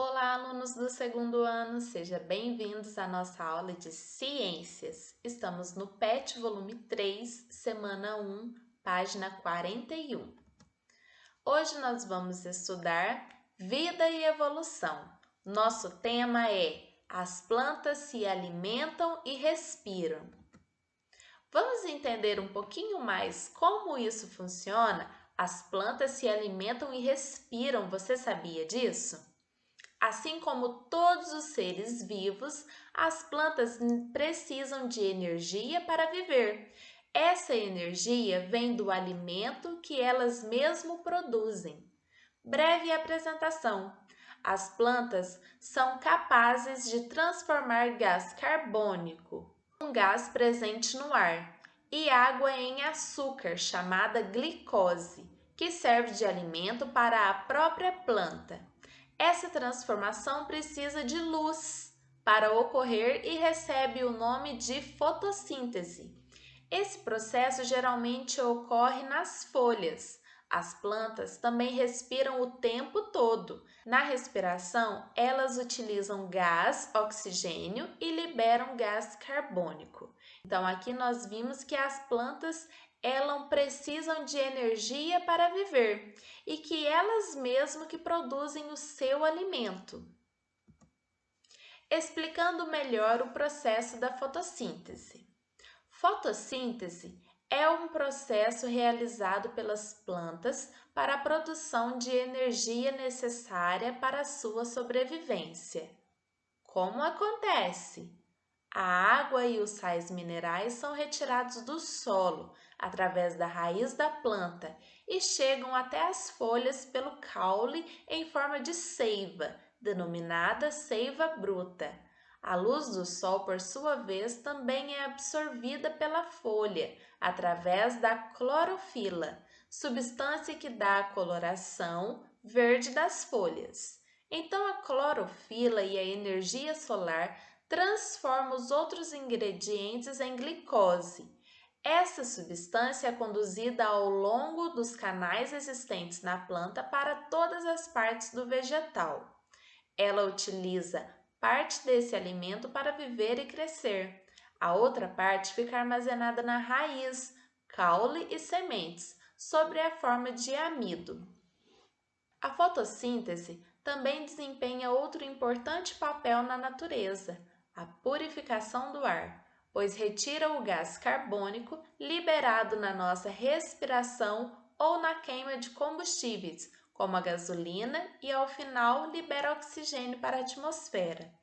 Olá, alunos do segundo ano, sejam bem-vindos à nossa aula de Ciências. Estamos no PET, volume 3, semana 1, página 41. Hoje nós vamos estudar Vida e Evolução. Nosso tema é As plantas se alimentam e respiram. Vamos entender um pouquinho mais como isso funciona? As plantas se alimentam e respiram, você sabia disso? Assim como todos os seres vivos, as plantas precisam de energia para viver. Essa energia vem do alimento que elas mesmo produzem. Breve apresentação. As plantas são capazes de transformar gás carbônico, um gás presente no ar, e água em açúcar, chamada glicose, que serve de alimento para a própria planta. Essa transformação precisa de luz para ocorrer e recebe o nome de fotossíntese. Esse processo geralmente ocorre nas folhas. As plantas também respiram o tempo todo. Na respiração, elas utilizam gás oxigênio e liberam gás carbônico. Então, aqui nós vimos que as plantas elas precisam de energia para viver e que elas mesmas que produzem o seu alimento. Explicando melhor o processo da fotossíntese. Fotossíntese é um processo realizado pelas plantas para a produção de energia necessária para a sua sobrevivência. Como acontece? A água e os sais minerais são retirados do solo através da raiz da planta e chegam até as folhas pelo caule em forma de seiva, denominada seiva bruta. A luz do sol, por sua vez, também é absorvida pela folha através da clorofila, substância que dá a coloração verde das folhas. Então, a clorofila e a energia solar transforma os outros ingredientes em glicose. Essa substância é conduzida ao longo dos canais existentes na planta para todas as partes do vegetal. Ela utiliza parte desse alimento para viver e crescer. A outra parte fica armazenada na raiz, caule e sementes, sob a forma de amido. A fotossíntese também desempenha outro importante papel na natureza, a purificação do ar, pois retira o gás carbônico liberado na nossa respiração ou na queima de combustíveis, como a gasolina, e ao final libera oxigênio para a atmosfera.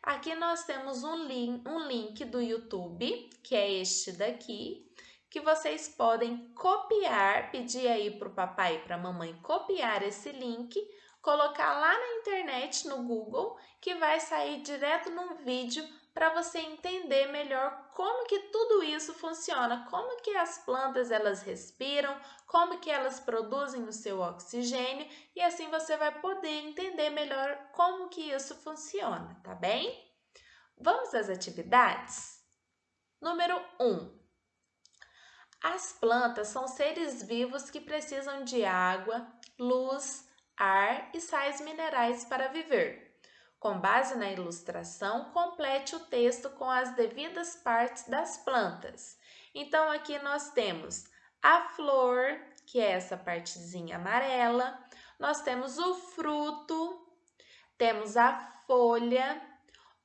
Aqui nós temos um link do YouTube, que é este daqui, que vocês podem copiar, pedir aí para o papai e para a mamãe copiar esse link, colocar lá na internet, no Google, que vai sair direto num vídeo para você entender melhor como que tudo isso funciona, como que as plantas elas respiram, como que elas produzem o seu oxigênio e assim você vai poder entender melhor como que isso funciona, tá bem? Vamos às atividades? Número 1. As plantas são seres vivos que precisam de água, luz, ar e sais minerais para viver. Com base na ilustração, complete o texto com as devidas partes das plantas. Então, aqui nós temos a flor, que é essa partezinha amarela, nós temos o fruto, temos a folha,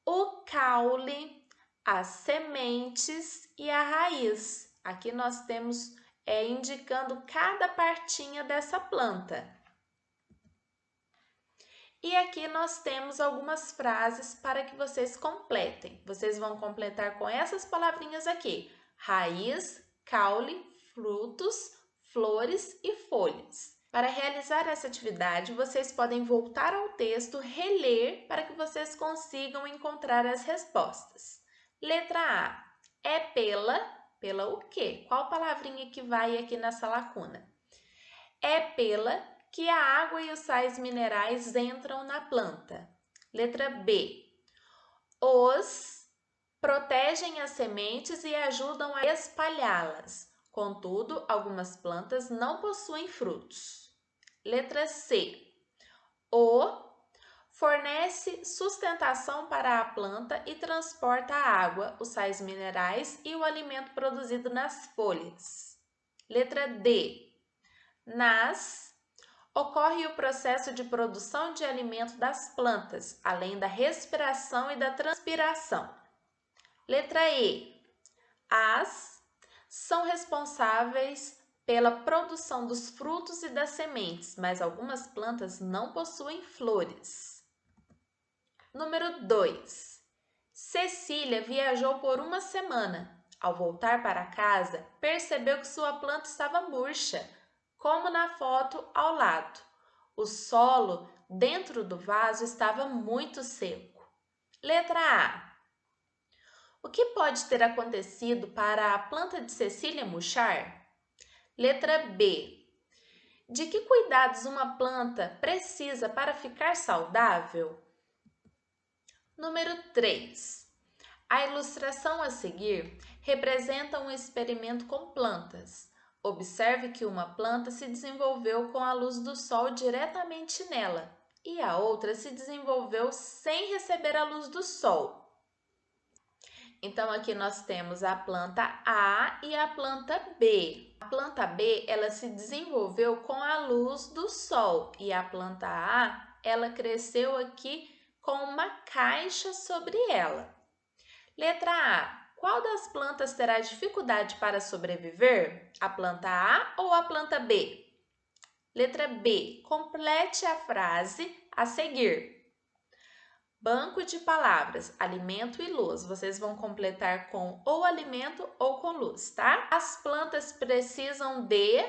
o caule, as sementes e a raiz. Aqui nós temos indicando cada partinha dessa planta. E aqui nós temos algumas frases para que vocês completem. Vocês vão completar com essas palavrinhas aqui: raiz, caule, frutos, flores e folhas. Para realizar essa atividade, vocês podem voltar ao texto, reler para que vocês consigam encontrar as respostas. Letra A. É pela o quê? Qual palavrinha que vai aqui nessa lacuna? É pela que a água e os sais minerais entram na planta. Letra B. Os protegem as sementes e ajudam a espalhá-las. Contudo, algumas plantas não possuem frutos. Letra C. O Fornece sustentação para a planta e transporta a água, os sais minerais e o alimento produzido nas folhas. Letra D. Ocorre o processo de produção de alimento das plantas, além da respiração e da transpiração. Letra E. As são responsáveis pela produção dos frutos e das sementes, mas algumas plantas não possuem flores. Número 2. Cecília viajou por uma semana. Ao voltar para casa, percebeu que sua planta estava murcha, como na foto ao lado. O solo dentro do vaso estava muito seco. Letra A. O que pode ter acontecido para a planta de Cecília murchar? Letra B. De que cuidados uma planta precisa para ficar saudável? Número 3. A ilustração a seguir representa um experimento com plantas. Observe que uma planta se desenvolveu com a luz do sol diretamente nela e a outra se desenvolveu sem receber a luz do sol. Então, aqui nós temos a planta A e a planta B. A planta B, ela se desenvolveu com a luz do sol e a planta A, ela cresceu aqui com uma caixa sobre ela. Letra A. Qual das plantas terá dificuldade para sobreviver? A planta A ou a planta B? Letra B. Complete a frase a seguir. Banco de palavras, alimento e luz. Vocês vão completar com ou alimento ou com luz, tá? As plantas precisam de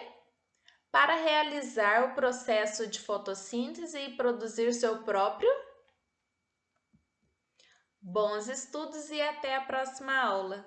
para realizar o processo de fotossíntese e produzir seu próprio. Bons estudos e até a próxima aula!